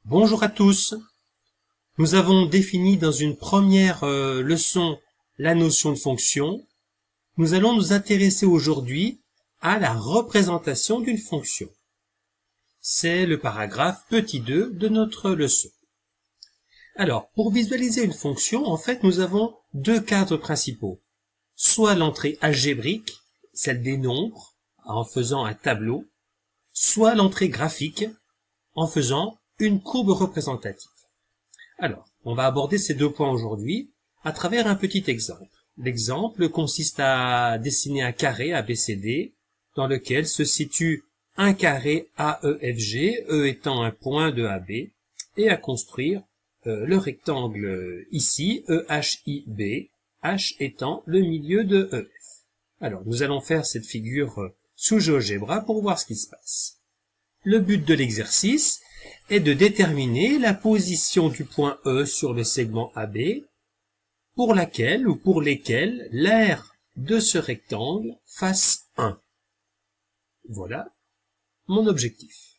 Bonjour à tous. Nous avons défini dans une première leçon la notion de fonction. Nous allons nous intéresser aujourd'hui à la représentation d'une fonction. C'est le paragraphe petit 2 de notre leçon. Alors, pour visualiser une fonction, en fait, nous avons deux cadres principaux. Soit l'entrée algébrique, celle des nombres, en faisant un tableau, soit l'entrée graphique, en faisant une courbe représentative. Alors, on va aborder ces deux points aujourd'hui à travers un petit exemple. L'exemple consiste à dessiner un carré ABCD dans lequel se situe un carré AEFG, E étant un point de AB, et à construire le rectangle ici, EHIB, H étant le milieu de EF. Alors, nous allons faire cette figure sous GeoGebra pour voir ce qui se passe. Le but de l'exercice est de déterminer la position du point E sur le segment AB pour laquelle ou pour lesquels l'aire de ce rectangle fasse 1. Voilà mon objectif.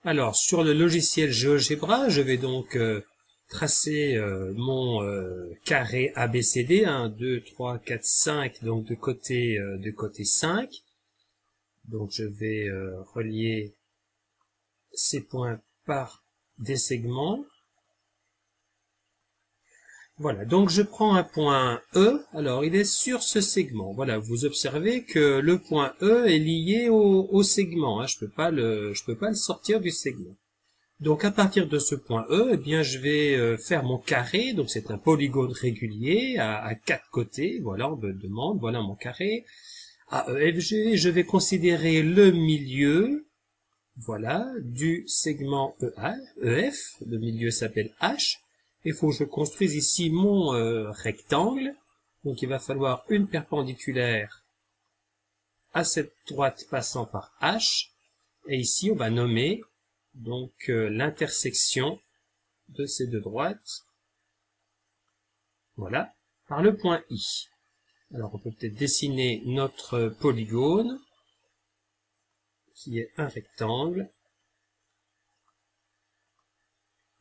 Alors, sur le logiciel GeoGebra, je vais donc tracer mon carré ABCD, 1, 2, 3, 4, 5, donc de côté 5. Donc, je vais relier ces points par des segments. Voilà, donc je prends un point E, alors il est sur ce segment. Voilà, vous observez que le point E est lié au segment, hein. Je peux pas le sortir du segment. Donc à partir de ce point E, eh bien je vais faire mon carré, donc c'est un polygone régulier à 4 côtés. Voilà, on me demande, voilà mon carré. AEFG, je vais considérer le milieu. Voilà, du segment EF, le milieu s'appelle H. Il faut que je construise ici mon rectangle. Donc il va falloir une perpendiculaire à cette droite passant par H. Et ici on va nommer donc l'intersection de ces deux droites. Voilà, par le point I. Alors on peut peut-être dessiner notre polygone, qui est un rectangle.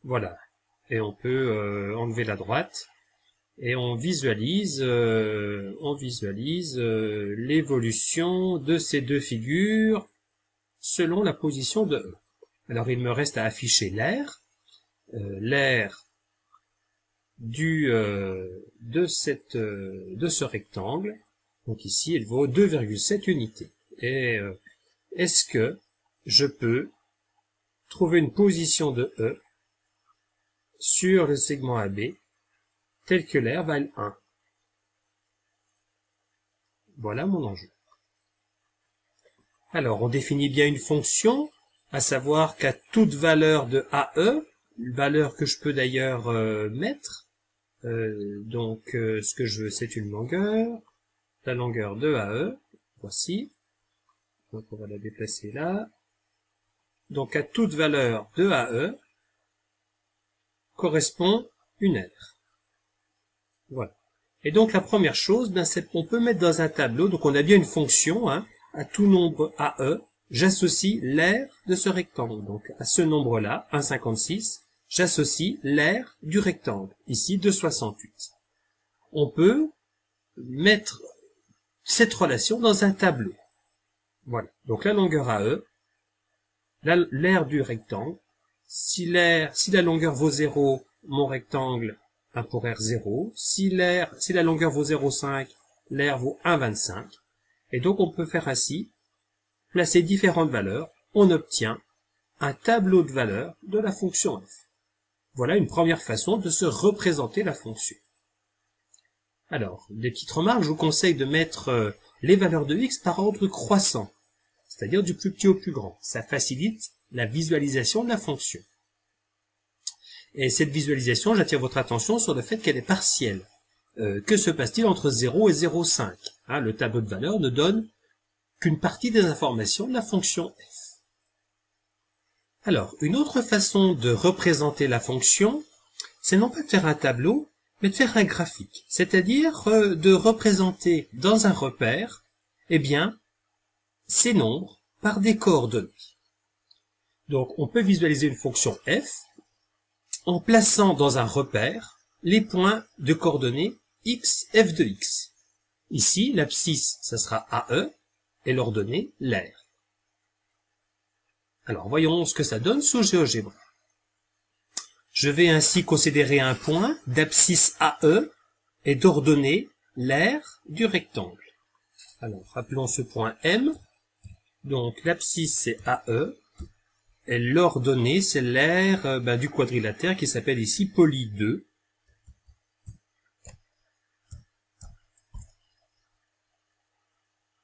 Voilà. Et on peut enlever la droite. Et on visualise l'évolution de ces deux figures selon la position de E. Alors il me reste à afficher l'aire. L'aire de ce rectangle. Donc ici, elle vaut 2,7 unités. Et est-ce que je peux trouver une position de E sur le segment AB tel que l'aire vale 1? Voilà mon enjeu. Alors, on définit bien une fonction, à savoir qu'à toute valeur de AE, une valeur que je peux d'ailleurs mettre, ce que je veux, c'est une longueur, la longueur de AE, voici. Donc on va la déplacer là. Donc à toute valeur de AE correspond une aire. Voilà. Et donc la première chose, c'est qu'on peut mettre dans un tableau, donc on a bien une fonction, hein, à tout nombre AE, j'associe l'aire de ce rectangle. Donc à ce nombre-là, 1,56, j'associe l'aire du rectangle, ici 2,68. On peut mettre cette relation dans un tableau. Voilà, donc la longueur AE, l'aire du rectangle, si la longueur vaut 0, mon rectangle a pour aire 0, si la longueur vaut 0,5, l'aire vaut 1,25, et donc on peut faire ainsi, placer différentes valeurs, on obtient un tableau de valeurs de la fonction f. Voilà une première façon de se représenter la fonction. Alors, des petites remarques, je vous conseille de mettre les valeurs de x par ordre croissant, c'est-à-dire du plus petit au plus grand. Ça facilite la visualisation de la fonction. Et cette visualisation, j'attire votre attention sur le fait qu'elle est partielle. Que se passe-t-il entre 0 et 0,5 ? Hein, le tableau de valeurs ne donne qu'une partie des informations de la fonction f. Alors, une autre façon de représenter la fonction, c'est non pas de faire un tableau, mais de faire un graphique. C'est-à-dire de représenter dans un repère, eh bien, ces nombres par des coordonnées. Donc, on peut visualiser une fonction f en plaçant dans un repère les points de coordonnées x, f de x. Ici, l'abscisse, ça sera AE, et l'ordonnée, l'aire. Alors, voyons ce que ça donne sous GeoGebra. Je vais ainsi considérer un point d'abscisse AE et d'ordonnée l'aire du rectangle. Alors, rappelons ce point M. Donc, l'abscisse, c'est AE, et l'ordonnée, c'est l'aire du quadrilatère qui s'appelle ici poly 2.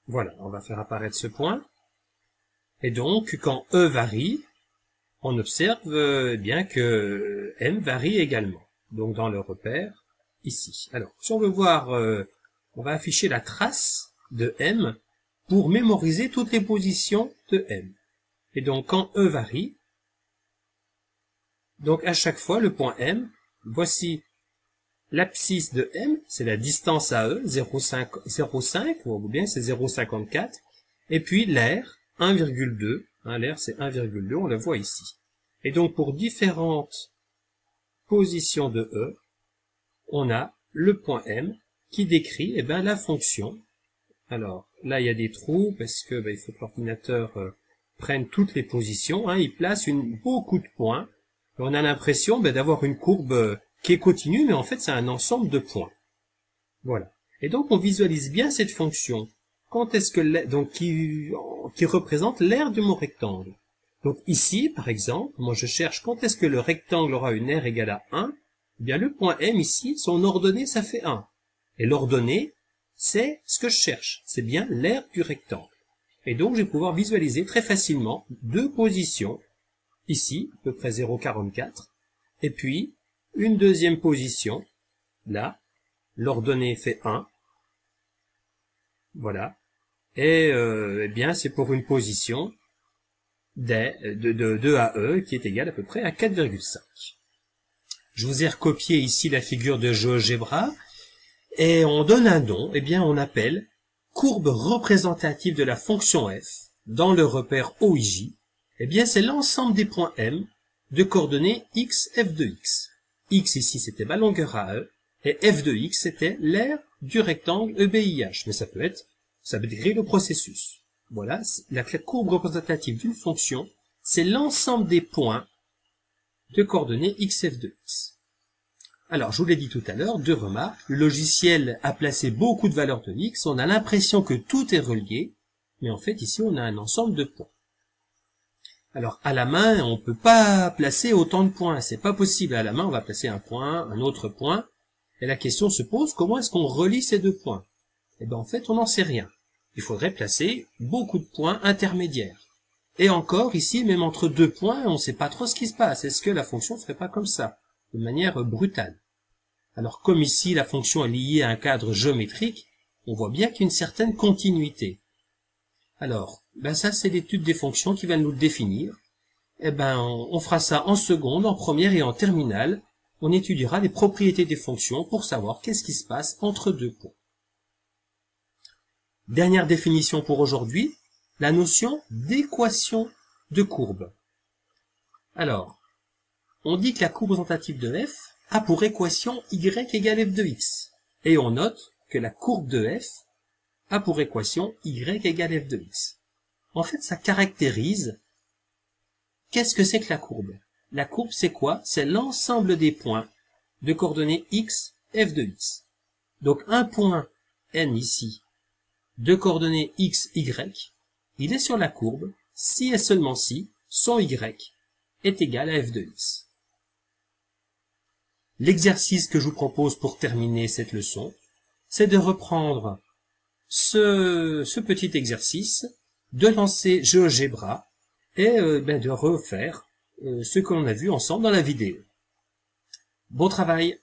Voilà, on va faire apparaître ce point. Et donc, quand E varie, on observe bien que M varie également. Donc, dans le repère, ici. Alors, si on veut voir, on va afficher la trace de M pour mémoriser toutes les positions de M. Et donc, quand E varie, donc à chaque fois, le point M, voici l'abscisse de M, c'est la distance à E, 0,5, on voit bien c'est 0,54, et puis l'aire, 1,2, l'aire c'est 1,2, on la voit ici. Et donc pour différentes positions de E, on a le point M qui décrit la fonction. Alors là il y a des trous parce que il faut que l'ordinateur prenne toutes les positions, il place beaucoup de points, et on a l'impression d'avoir une courbe qui est continue, mais en fait c'est un ensemble de points. Voilà. Et donc on visualise bien cette fonction. Quand est-ce que donc qui représente l'aire de mon rectangle. Donc ici, par exemple, moi je cherche quand est-ce que le rectangle aura une aire égale à 1. Eh bien le point M ici, son ordonnée ça fait 1. Et l'ordonnée, c'est ce que je cherche. C'est bien l'aire du rectangle. Et donc je vais pouvoir visualiser très facilement deux positions. Ici, à peu près 0,44. Et puis une deuxième position, là, l'ordonnée fait 1, voilà, et bien c'est pour une position de AE qui est égale à peu près à 4,5. Je vous ai recopié ici la figure de GeoGebra, et on donne un nom, on appelle courbe représentative de la fonction f dans le repère OIJ, c'est l'ensemble des points M de coordonnées x, f de x. X ici c'était ma longueur AE, et f de x c'était l'aire du rectangle EBIH, mais ça peut décrire le processus. Voilà, la courbe représentative d'une fonction, c'est l'ensemble des points de coordonnées x, f de x. Alors, je vous l'ai dit tout à l'heure, deux remarques, le logiciel a placé beaucoup de valeurs de x, on a l'impression que tout est relié, mais en fait ici on a un ensemble de points. Alors, à la main, on peut pas placer autant de points. C'est pas possible. À la main, on va placer un point, un autre point. Et la question se pose, comment est-ce qu'on relie ces deux points? En fait, on n'en sait rien. Il faudrait placer beaucoup de points intermédiaires. Et encore, ici, même entre deux points, on ne sait pas trop ce qui se passe. Est-ce que la fonction ne ferait pas comme ça, de manière brutale? Alors, comme ici, la fonction est liée à un cadre géométrique, on voit bien qu'il y a une certaine continuité. Alors, ça c'est l'étude des fonctions qui va nous le définir. On fera ça en seconde, en première et en terminale. On étudiera les propriétés des fonctions pour savoir qu'est-ce qui se passe entre deux points. Dernière définition pour aujourd'hui, la notion d'équation de courbe. Alors, on dit que la courbe représentative de f a pour équation y égale f de x. Et on note que la courbe de f a pour équation y égale f de x. En fait, ça caractérise qu'est-ce que c'est que la courbe. La courbe, c'est quoi? C'est l'ensemble des points de coordonnées x, f de x. Donc, un point n ici, de coordonnées x, y, il est sur la courbe si et seulement si son y est égal à f de x. L'exercice que je vous propose pour terminer cette leçon, c'est de reprendre ce petit exercice, de lancer GeoGebra et de refaire ce que l'on a vu ensemble dans la vidéo. Bon travail!